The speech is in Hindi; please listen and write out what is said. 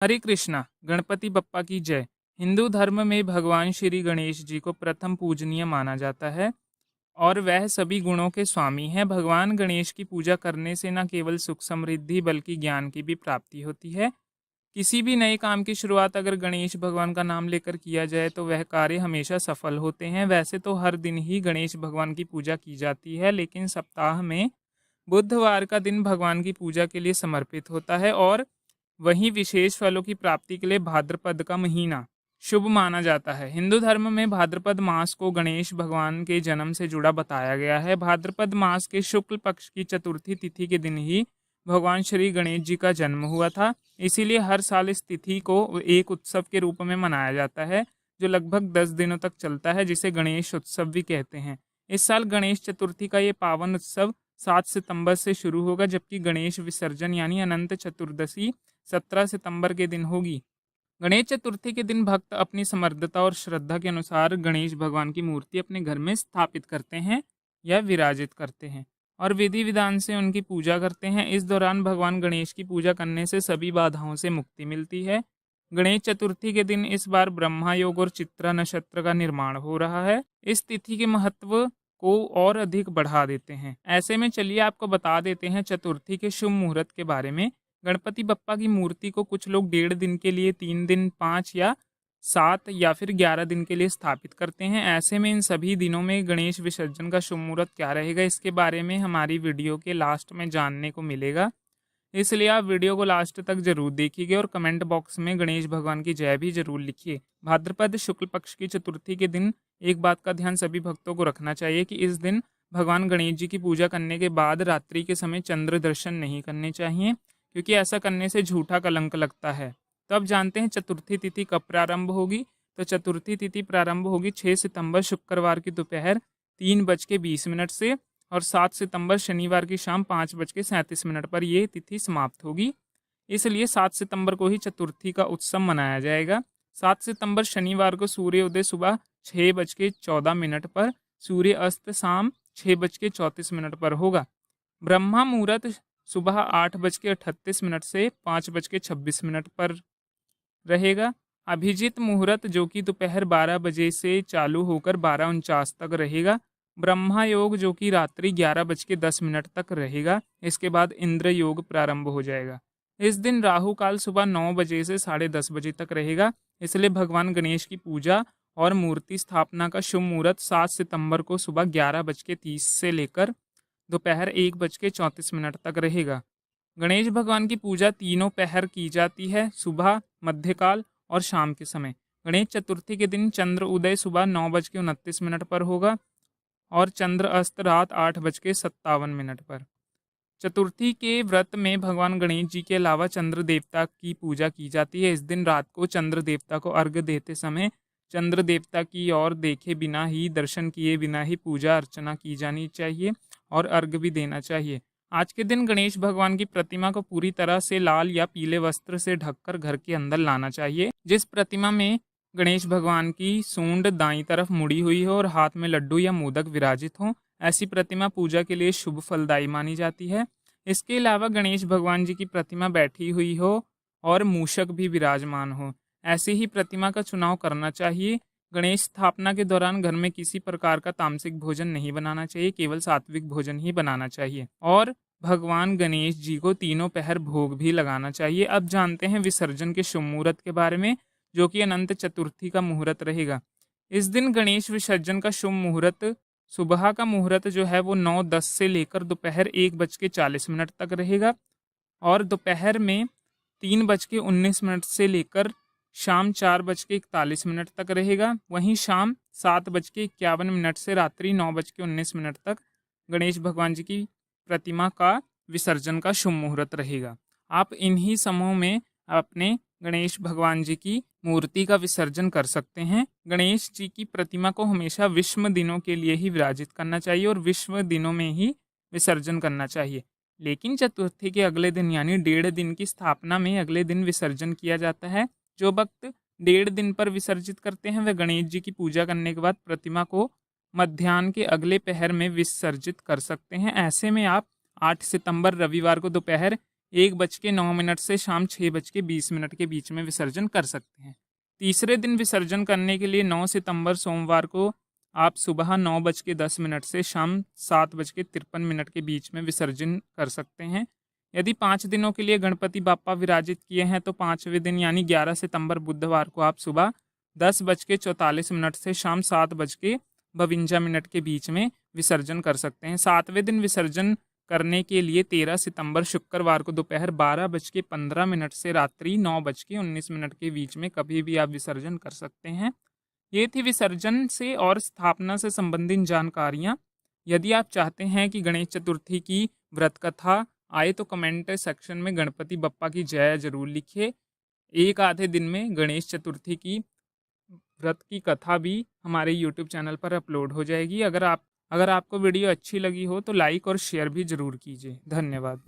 हरे कृष्णा। गणपति बप्पा की जय। हिंदू धर्म में भगवान श्री गणेश जी को प्रथम पूजनीय माना जाता है और वह सभी गुणों के स्वामी हैं। भगवान गणेश की पूजा करने से न केवल सुख समृद्धि बल्कि ज्ञान की भी प्राप्ति होती है। किसी भी नए काम की शुरुआत अगर गणेश भगवान का नाम लेकर किया जाए तो वह कार्य हमेशा सफल होते हैं। वैसे तो हर दिन ही गणेश भगवान की पूजा की जाती है, लेकिन सप्ताह में बुधवार का दिन भगवान की पूजा के लिए समर्पित होता है और वहीं विशेष फलों की प्राप्ति के लिए भाद्रपद का महीना शुभ माना जाता है। हिंदू धर्म में भाद्रपद मास को गणेश भगवान के जन्म से जुड़ा बताया गया है। भाद्रपद मास के शुक्ल पक्ष की चतुर्थी तिथि के दिन ही भगवान श्री गणेश जी का जन्म हुआ था। इसीलिए हर साल इस तिथि को एक उत्सव के रूप में मनाया जाता है जो लगभग 10 दिनों तक चलता है, जिसे गणेश उत्सव भी कहते हैं। इस साल गणेश चतुर्थी का ये पावन उत्सव 7 सितंबर से शुरू होगा, जबकि गणेश विसर्जन यानी अनंत चतुर्दशी 17 सितंबर के दिन होगी। गणेश चतुर्थी के दिन भक्त अपनी समर्थता और श्रद्धा के अनुसार गणेश भगवान की मूर्ति अपने घर में स्थापित करते हैं या विराजित करते हैं और विधि विधान से उनकी पूजा करते हैं। इस दौरान भगवान गणेश की पूजा करने से सभी बाधाओं से मुक्ति मिलती है। गणेश चतुर्थी के दिन इस बार ब्रह्मा योग और चित्रा नक्षत्र का निर्माण हो रहा है। इस तिथि के महत्व को और अधिक बढ़ा देते हैं। ऐसे में चलिए आपको बता देते हैं चतुर्थी के शुभ मुहूर्त के बारे में। गणपति बप्पा की मूर्ति को कुछ लोग 1.5 दिन के लिए, 3 दिन, 5 या 7 या फिर 11 दिन के लिए स्थापित करते हैं। ऐसे में इन सभी दिनों में गणेश विसर्जन का शुभ मुहूर्त क्या रहेगा, इसके बारे में हमारी वीडियो के लास्ट में जानने को मिलेगा। इसलिए आप वीडियो को लास्ट तक जरूर देखिए और कमेंट बॉक्स में गणेश भगवान की जय भी जरूर लिखिए। भाद्रपद शुक्ल पक्ष की चतुर्थी के दिन एक बात का ध्यान सभी भक्तों को रखना चाहिए कि इस दिन भगवान गणेश जी की पूजा करने के बाद रात्रि के समय चंद्र दर्शन नहीं करने चाहिए, क्योंकि ऐसा करने से झूठा कलंक लगता है। तो अब जानते हैं चतुर्थी तिथि कब प्रारंभ होगी। तो चतुर्थी तिथि प्रारंभ होगी 6 सितंबर शुक्रवार की दोपहर 3:20 से और 7 सितंबर शनिवार की शाम 5:37 पर यह तिथि समाप्त होगी। इसलिए 7 सितंबर को ही चतुर्थी का उत्सव मनाया जाएगा। 7 सितंबर शनिवार को सूर्योदय सुबह 6:14 पर, सूर्य अस्त शाम 6:34 पर होगा। ब्रह्मा मुहूर्त सुबह 8:38 से 5:26 पर रहेगा। अभिजीत मुहूर्त जो कि दोपहर 12 बजे से चालू होकर 12:49 तक रहेगा। ब्रह्मा योग जो कि रात्रि 11:10 तक रहेगा। इसके बाद इंद्र योग प्रारंभ हो जाएगा। इस दिन राहु काल सुबह 9 बजे से 10:30 बजे तक रहेगा। इसलिए भगवान गणेश की पूजा और मूर्ति स्थापना का शुभ मुहूर्त 7 सितंबर को सुबह 11:30 से लेकर दोपहर 1:34 तक रहेगा। गणेश भगवान की पूजा तीनों पहर की जाती है, सुबह, मध्यकाल और शाम के समय। गणेश चतुर्थी के दिन चंद्र उदय सुबह 9:29 पर होगा और चंद्र अस्त रात 8:57 पर। चतुर्थी के व्रत में भगवान गणेश जी के अलावा चंद्र देवता की पूजा की जाती है। इस दिन रात को चंद्र देवता को अर्घ्य देते समय चंद्र देवता की ओर देखे बिना ही, दर्शन किए बिना ही पूजा अर्चना की जानी चाहिए और अर्घ्य भी देना चाहिए। आज के दिन गणेश भगवान की प्रतिमा को पूरी तरह से लाल या पीले वस्त्र से ढककर घर के अंदर लाना चाहिए। जिस प्रतिमा में गणेश भगवान की सूंड दाईं तरफ मुड़ी हुई हो और हाथ में लड्डू या मोदक विराजित हो, ऐसी प्रतिमा पूजा के लिए शुभ फलदायी मानी जाती है। इसके अलावा गणेश भगवान जी की प्रतिमा बैठी हुई हो और मूषक भी विराजमान हो, ऐसी ही प्रतिमा का चुनाव करना चाहिए। गणेश स्थापना के दौरान घर में किसी प्रकार का तामसिक भोजन नहीं बनाना चाहिए, केवल सात्विक भोजन ही बनाना चाहिए और भगवान गणेश जी को तीनों पहर भोग भी लगाना चाहिए। अब जानते हैं विसर्जन के शुभ मुहूर्त के बारे में, जो कि अनंत चतुर्थी का मुहूर्त रहेगा। इस दिन गणेश विसर्जन का शुभ मुहूर्त सुबह का मुहूर्त जो है वो 9:10 से लेकर दोपहर 1:40 तक रहेगा और दोपहर में 3:19 से लेकर शाम 4:41 तक रहेगा। वहीं शाम 7:51 से रात्रि 9:19 तक गणेश भगवान जी की प्रतिमा का विसर्जन का शुभ मुहूर्त रहेगा। आप इन्हीं समूह में अपने गणेश भगवान जी की मूर्ति का विसर्जन कर सकते हैं। गणेश जी की प्रतिमा को हमेशा विषम दिनों के लिए ही विराजित करना चाहिए और विषम दिनों में ही विसर्जन करना चाहिए। लेकिन चतुर्थी के अगले दिन यानी 1.5 दिन की स्थापना में अगले दिन विसर्जन किया जाता है। जो भक्त 1.5 दिन पर विसर्जित करते हैं वह गणेश जी की पूजा करने के बाद प्रतिमा को मध्याह्न के अगले पहर में विसर्जित कर सकते हैं। ऐसे में आप 8 सितंबर रविवार को दोपहर 1:09 से शाम 6:20 के बीच में विसर्जन कर सकते हैं। तीसरे दिन विसर्जन करने के लिए 9 सितंबर सोमवार को आप सुबह 9:10 से शाम 7:53 के बीच में विसर्जन कर सकते हैं। यदि 5 दिनों के लिए गणपति बाप्पा विराजित किए हैं तो 5वें दिन यानी 11 सितंबर बुधवार को आप सुबह 10:44 से शाम 7:52 के बीच में विसर्जन कर सकते हैं। 7वें दिन विसर्जन करने के लिए 13 सितंबर शुक्रवार को दोपहर 12:15 से रात्रि 9:19 के बीच में कभी भी आप विसर्जन कर सकते हैं। ये थी विसर्जन से और स्थापना से संबंधित जानकारियाँ। यदि आप चाहते हैं कि गणेश चतुर्थी की व्रत कथा आए तो कमेंट सेक्शन में गणपति बप्पा की जय जरूर लिखिए। एक आधे दिन में गणेश चतुर्थी की व्रत की कथा भी हमारे यूट्यूब चैनल पर अपलोड हो जाएगी। अगर आपको वीडियो अच्छी लगी हो तो लाइक और शेयर भी ज़रूर कीजिए। धन्यवाद।